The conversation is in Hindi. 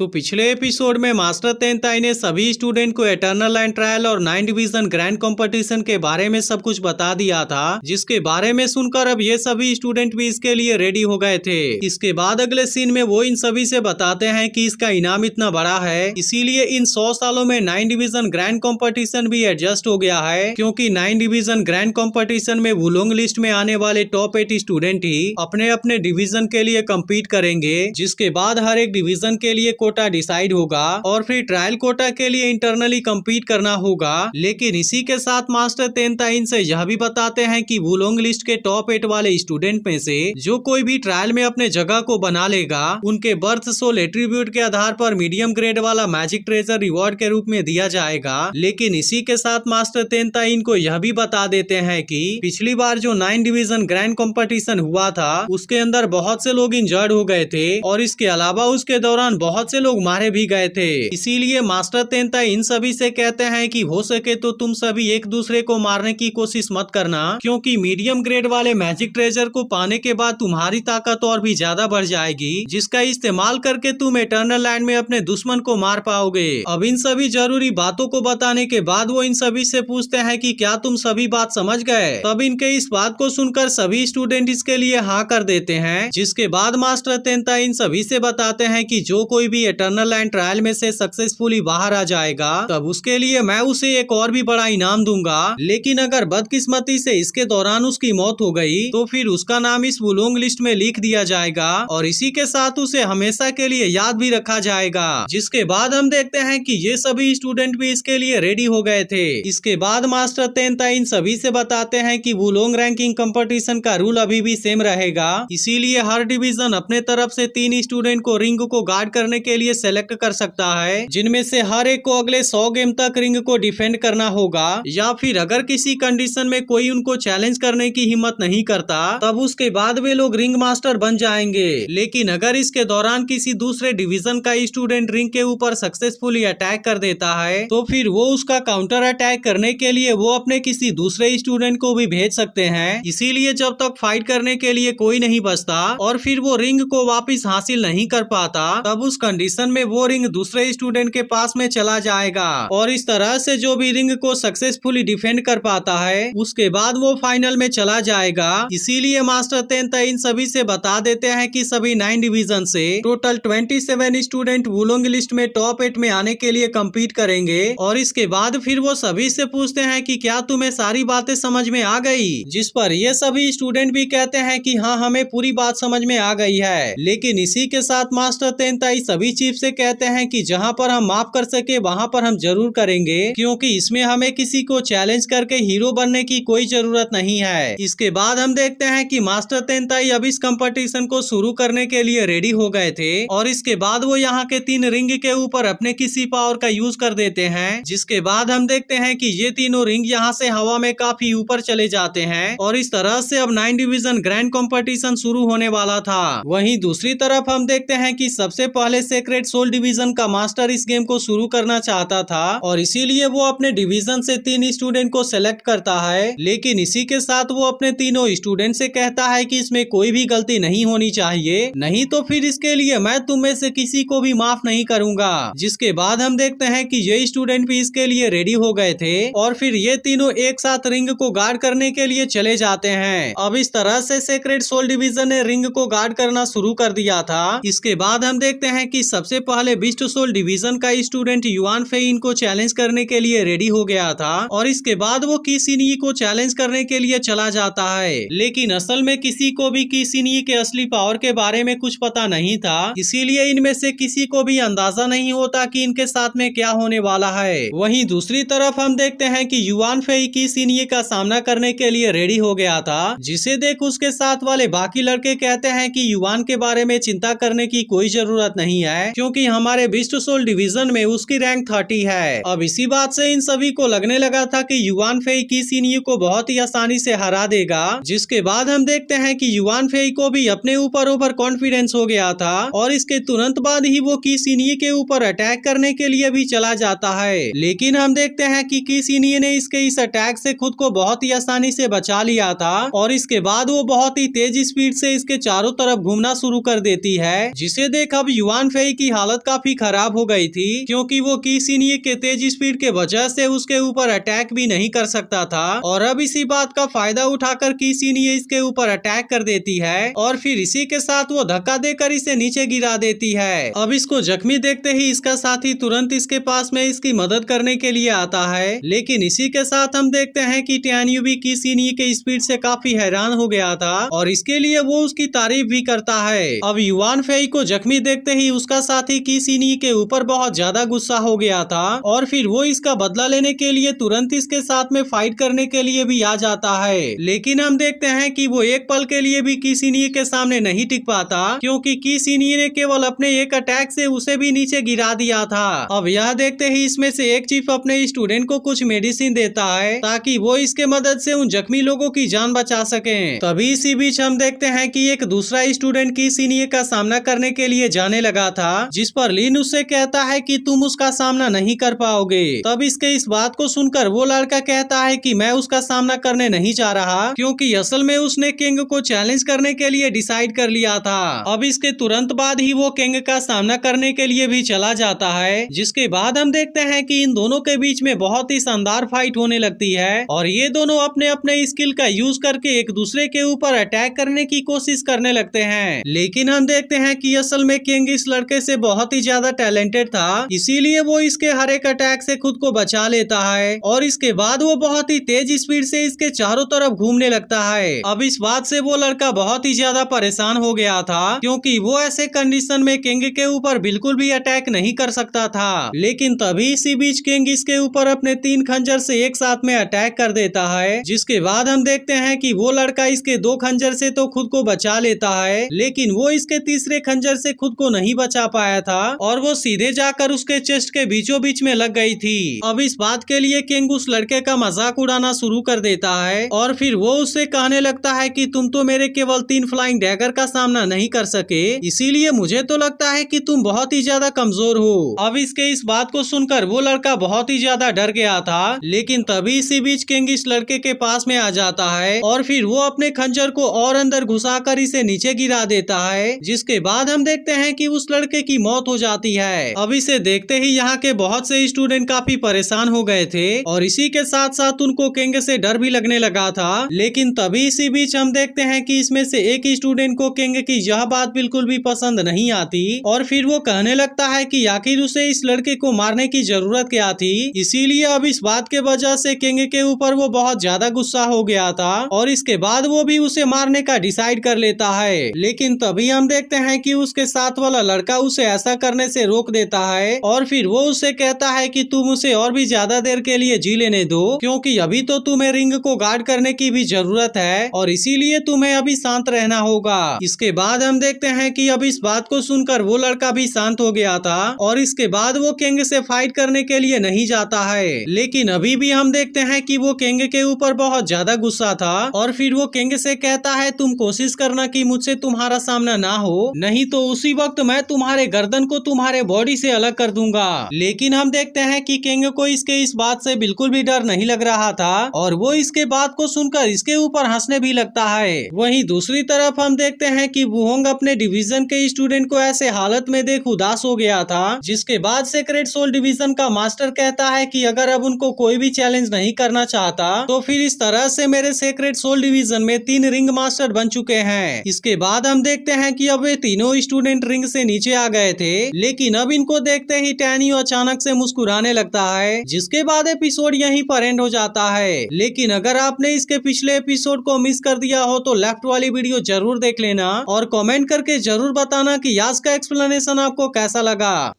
तो पिछले एपिसोड में मास्टर तेनताई ने सभी स्टूडेंट को एटर्नल लाइन ट्रायल और 9 डिवीजन ग्रैंड कंपटीशन के बारे में सब कुछ बता दिया था, जिसके बारे में सुनकर अब ये सभी स्टूडेंट भी इसके लिए रेडी हो गए थे। इसके बाद अगले सीन में वो इन सभी से बताते हैं कि इसका इनाम इतना बड़ा है, इसीलिए इन 100 सालों में 9 डिवीजन ग्रैंड कंपटीशन भी एडजस्ट हो गया है, क्योंकि 9 डिवीजन ग्रैंड कंपटीशन में वुलोंग लिस्ट में आने वाले टॉप 8 स्टूडेंट ही अपने अपने डिवीजन के लिए कम्पीट करेंगे, जिसके बाद हर एक डिवीजन के लिए कोटा डिसाइड होगा और फिर ट्रायल कोटा के लिए इंटरनली कम्पीट करना होगा। लेकिन इसी के साथ मास्टर तेनताई इनसे यह भी बताते हैं कि वुलोंग लिस्ट के टॉप 8 वाले स्टूडेंट में से जो कोई भी ट्रायल में अपने जगह को बना लेगा, उनके बर्थ सोल एट्रीब्यूट के आधार पर मीडियम ग्रेड वाला मैजिक ट्रेजर रिवॉर्ड के रूप में दिया जाएगा। लेकिन इसी के साथ मास्टर तेनताई इनको यह भी बता देते हैं कि पिछली बार जो 9 डिवीजन ग्रैंड कंपटीशन हुआ था, उसके अंदर बहुत से लोग इंजर्ड हो गए थे और इसके अलावा उसके दौरान बहुत से लोग मारे भी गए थे। इसीलिए मास्टर तेनताई इन सभी से कहते हैं कि हो सके तो तुम सभी एक दूसरे को मारने की कोशिश मत करना, क्योंकि मीडियम ग्रेड वाले मैजिक ट्रेजर को पाने के बाद तुम्हारी ताकत और भी ज्यादा बढ़ जाएगी, जिसका इस्तेमाल करके तुम एटर्नल लैंड में अपने दुश्मन को मार पाओगे। अब इन सभी जरूरी बातों को बताने के बाद वो इन सभी से पूछते हैं कि क्या तुम सभी बात समझ गए। तब इनके इस बात को सुनकर सभी स्टूडेंट इसके लिए हाँ कर देते हैं, जिसके बाद मास्टर तेनताई इन सभी से बताते हैं कि जो कोई भी एटर्नल लैंड ट्रायल में से सक्सेसफुली बाहर आ जाएगा, तब उसके लिए मैं उसे एक और भी बड़ा इनाम दूंगा। लेकिन अगर बदकिस्मती से इसके दौरान उसकी मौत हो गई, तो फिर उसका नाम इस वुलोंग लिस्ट में लिख दिया जाएगा और इसी के साथ उसे हमेशा के लिए याद भी रखा जाएगा। जिसके बाद हम देखते हैं कि ये सभी स्टूडेंट भी इसके लिए रेडी हो गए थे। इसके बाद मास्टर तेनताई इन सभी से बताते हैं कि वुलोंग रैंकिंग कंपटीशन का रूल अभी भी सेम रहेगा, इसीलिए हर डिवीजन अपने तरफ से 3 स्टूडेंट को रिंग को गार्ड करने के लिए सेलेक्ट कर सकता है, जिनमें से हर एक को अगले 100 गेम तक रिंग को डिफेंड करना होगा। या फिर अगर किसी कंडीशन में कोई उनको चैलेंज करने की हिम्मत नहीं करता, तब उसके बाद वे लोग रिंग मास्टर बन जाएंगे। लेकिन अगर इसके दौरान किसी दूसरे डिवीजन का स्टूडेंट रिंग के ऊपर सक्सेसफुली अटैक कर देता है, तो फिर वो उसका काउंटर अटैक करने के लिए वो अपने किसी दूसरे स्टूडेंट को भी भेज सकते हैं। इसीलिए जब तक फाइट करने के लिए कोई नहीं बचता और फिर वो रिंग को वापिस हासिल नहीं कर पाता, तब उस कंडीशन में वो रिंग दूसरे स्टूडेंट के पास में चला जाएगा और इस तरह से जो भी रिंग को सक्सेसफुली डिफेंड कर पाता है, उसके बाद वो फाइनल में चला जाएगा। इसीलिए मास्टर तेनताई इन सभी से बता देते हैं कि सभी 9 डिवीजन से टोटल 27 स्टूडेंट वुलोंग लिस्ट में टॉप 8 में आने के लिए कम्पीट करेंगे। और इसके बाद फिर वो सभी से पूछते हैं कि क्या तुम्हें सारी बातें समझ में आ गई, जिस पर ये सभी स्टूडेंट भी कहते हैं कि हाँ, हमें पूरी बात समझ में आ गई है। लेकिन इसी के साथ मास्टर तेनताई सभी चीफ से कहते हैं कि जहाँ पर हम माफ कर सके वहाँ पर हम जरूर करेंगे, क्योंकि इसमें हमें किसी को चैलेंज करके हीरो बनने की कोई जरूरत नहीं है। इसके बाद हम देखते हैं कि मास्टर तेनताई अब इस कंपटीशन को शुरू करने के लिए रेडी हो गए थे और इसके बाद वो यहाँ के 3 रिंग के ऊपर अपने किसी पावर का यूज कर देते हैं, जिसके बाद हम देखते हैं कि ये तीनों रिंग यहाँ से हवा में काफी ऊपर चले जाते हैं और इस तरह से अब 9 डिवीजन ग्रैंड कंपटीशन शुरू होने वाला था। वहीं दूसरी तरफ हम देखते हैं कि सबसे पहले सेक्रेट सोल डिवीजन का मास्टर इस गेम को शुरू करना चाहता था और इसीलिए वो अपने डिवीजन से 3 स्टूडेंट को सेलेक्ट करता है। लेकिन इसी के साथ वो अपने तीनों स्टूडेंट से कहता है कि इसमें कोई भी गलती नहीं होनी चाहिए, नहीं तो फिर इसके लिए मैं तुम में से किसी को भी माफ नहीं करूंगा। जिसके बाद हम देखते हैं कि ये स्टूडेंट भी इसके लिए रेडी हो गए थे और फिर ये तीनों एक साथ रिंग को गार्ड करने के लिए चले जाते हैं। अब इस तरह से सेक्रेट सोल डिवीजन ने रिंग को गार्ड करना शुरू कर दिया था। इसके बाद हम देखते हैं कि सबसे पहले बिस्ट सोल डिवीजन का स्टूडेंट युआन फेई इनको चैलेंज करने के लिए रेडी हो गया था और इसके बाद वो किसिनी को चैलेंज करने के लिए चला जाता है। लेकिन असल में किसी को भी किसिनी के असली पावर के बारे में कुछ पता नहीं था, इसीलिए इनमें से किसी को भी अंदाजा नहीं होता कि इनके साथ में क्या होने वाला है। वहीं दूसरी तरफ हम देखते हैं कि युआन फेई किसिनी का सामना करने के लिए रेडी हो गया था, जिसे देख उसके साथ वाले बाकी लड़के कहते हैं कि युआन के बारे में चिंता करने की कोई जरूरत नहीं है, क्योंकि हमारे बिस्ट सोल डिवीजन में उसकी रैंक 30 है। अब इसी बात से इन सभी को लगने लगा था कि युआन फेई किसिनी को बहुत ही आसानी से हरा देगा। जिसके बाद हम देखते हैं कि युआन फेई को भी अपने ऊपर ओवर कॉन्फिडेंस हो गया था और इसके तुरंत बाद ही वो किसिनी के ऊपर अटैक करने के लिए भी चला जाता है। लेकिन हम देखते हैं कि किसिनी ने इसके इस अटैक से खुद को बहुत ही आसानी से बचा लिया था और इसके बाद वो बहुत ही तेज स्पीड से इसके चारों तरफ घूमना शुरू कर देती है, जिसे देख अब युआन फेई फेई की हालत काफी खराब हो गई थी, क्योंकि वो की सीनियर के तेज स्पीड के वजह से उसके ऊपर अटैक भी नहीं कर सकता था। और अब इसी बात का फायदा उठाकर की सीनियर इसके ऊपर अटैक कर देती है और फिर इसी के साथ वो धक्का देकर इसे नीचे गिरा देती है। अब इसको जख्मी देखते ही इसका साथी तुरंत इसके पास में इसकी मदद करने के लिए आता है, लेकिन इसी के साथ हम देखते हैं कि टियान्यू भी की सीनियर के स्पीड से काफी हैरान हो गया था और इसके लिए वो उसकी तारीफ भी करता है। अब युवान फेई को जख्मी देखते ही उसका साथी की सीनियर के ऊपर बहुत ज्यादा गुस्सा हो गया था और फिर वो इसका बदला लेने के लिए तुरंत इसके साथ में फाइट करने के लिए भी आ जाता है। लेकिन हम देखते हैं कि वो एक पल के लिए भी की सीनियर के सामने नहीं टिक पाता, क्योंकि की सीनियर ने केवल अपने एक अटैक से उसे भी नीचे गिरा दिया था। अब यह देखते ही इसमें से एक चीफ अपने स्टूडेंट को कुछ मेडिसिन देता है ताकि वो इसके मदद से उन जख्मी लोगों की जान बचा सके। तभी इसी बीच हम देखते हैं कि एक दूसरा स्टूडेंट की सीनियर का सामना करने के लिए जाने लगा था, जिस पर लिन उससे कहता है कि तुम उसका सामना नहीं कर पाओगे। तब इसके इस बात को सुनकर वो लड़का कहता है कि मैं उसका सामना करने नहीं चाह रहा, क्योंकि असल में उसने किंग को चैलेंज करने के लिए डिसाइड कर लिया था। अब इसके तुरंत बाद ही वो किंग का सामना करने के लिए भी चला जाता है, जिसके बाद हम देखते हैं कि इन दोनों के बीच में बहुत ही शानदार फाइट होने लगती है और ये दोनों अपने अपने स्किल का यूज करके एक दूसरे के ऊपर अटैक करने की कोशिश करने लगते हैं। लेकिन हम देखते हैं कि असल में किंग इस लड़के से बहुत ही ज्यादा टैलेंटेड था, इसीलिए वो इसके हर एक अटैक से खुद को बचा लेता है और इसके बाद वो बहुत ही तेज स्पीड से इसके चारों तरफ घूमने लगता है। अब इस बात से वो लड़का बहुत ही ज्यादा परेशान हो गया था, क्योंकि वो ऐसे कंडीशन में किंग के ऊपर बिल्कुल भी अटैक नहीं कर सकता था। लेकिन तभी इसी बीच किंग इसके ऊपर अपने 3 खंजर से एक साथ में अटैक कर देता है, जिसके बाद हम देखते हैं कि वो लड़का इसके 2 खंजर से तो खुद को बचा लेता है, लेकिन वो इसके तीसरे खंजर से खुद को नहीं बचा पाया था और वो सीधे जाकर उसके चेस्ट के बीचों बीच में लग गई थी। अब इस बात के लिए किंग उस लड़के का मजाक उड़ाना शुरू कर देता है और फिर वो उससे कहने लगता है कि तुम तो मेरे केवल 3 फ्लाइंग डैगर का सामना नहीं कर सके, इसीलिए मुझे तो लगता है कि तुम बहुत ही ज्यादा कमजोर हो। अब इसके इस बात को सुनकर वो लड़का बहुत ही ज्यादा डर गया था, लेकिन तभी इसी बीच किंग इस लड़के के पास में आ जाता है और फिर वो अपने खंजर को और अंदर घुसाकर इसे नीचे गिरा देता है, जिसके बाद हम देखते हैं कि उस लड़के की मौत हो जाती है। अब इसे देखते ही यहाँ के बहुत से स्टूडेंट काफी परेशान हो गए थे और इसी के साथ साथ उनको किंग से डर भी लगने लगा था। लेकिन तभी इसी बीच हम देखते हैं कि इसमें से एक स्टूडेंट को किंग की यह बात बिल्कुल भी पसंद नहीं आती और फिर वो कहने लगता है कि आखिर उसे इस लड़के को मारने की जरूरत क्या थी। इसीलिए अब इस बात के वजह से किंग के ऊपर वो बहुत ज्यादा गुस्सा हो गया था और इसके बाद वो भी उसे मारने का डिसाइड कर लेता है। लेकिन तभी हम देखते हैं कि उसके साथ वाला लड़का उसे ऐसा करने से रोक देता है और फिर वो उसे कहता है कि तुम उसे और भी ज्यादा देर के लिए जी लेने दो, क्योंकि अभी तो तुम्हें रिंग को गार्ड करने की भी जरूरत है और इसीलिए तुम्हें अभी शांत रहना होगा। इसके बाद हम देखते हैं कि अब इस बात को सुनकर वो लड़का भी शांत हो गया था और इसके बाद वो किंग से फाइट करने के लिए नहीं जाता है। लेकिन अभी भी हम देखते हैं कि वो किंग के ऊपर बहुत ज्यादा गुस्सा था और फिर वो किंग से कहता है तुम कोशिश करना कि मुझसे तुम्हारा सामना ना हो, नहीं तो उसी वक्त मैं तुम्हारे गर्दन को तुम्हारे बॉडी से अलग कर दूंगा। लेकिन हम देखते हैं कि किंग को इसके इस बात से बिल्कुल भी डर नहीं लग रहा था और वो इसके बात को सुनकर इसके ऊपर हंसने भी लगता है। वहीं दूसरी तरफ हम देखते हैं कि वुहोंग अपने डिवीजन के स्टूडेंट को ऐसे हालत में देख उदास हो गया था, जिसके बाद सीक्रेट सोल डिवीजन का मास्टर कहता है कि अगर अब उनको कोई भी चैलेंज नहीं करना चाहता तो फिर इस तरह से मेरे सीक्रेट सोल डिवीजन में 3 रिंग मास्टर बन चुके हैं। इसके बाद हम देखते हैं कि अब वे तीनों स्टूडेंट रिंग से नीचे आ गए थे, लेकिन अब इनको देखते ही टियान्यू अचानक से मुस्कुराने लगता है, जिसके बाद एपिसोड यहीं पर एंड हो जाता है। लेकिन अगर आपने इसके पिछले एपिसोड को मिस कर दिया हो तो लेफ्ट वाली वीडियो जरूर देख लेना और कमेंट करके जरूर बताना कि आज का एक्सप्लेनेशन आपको कैसा लगा।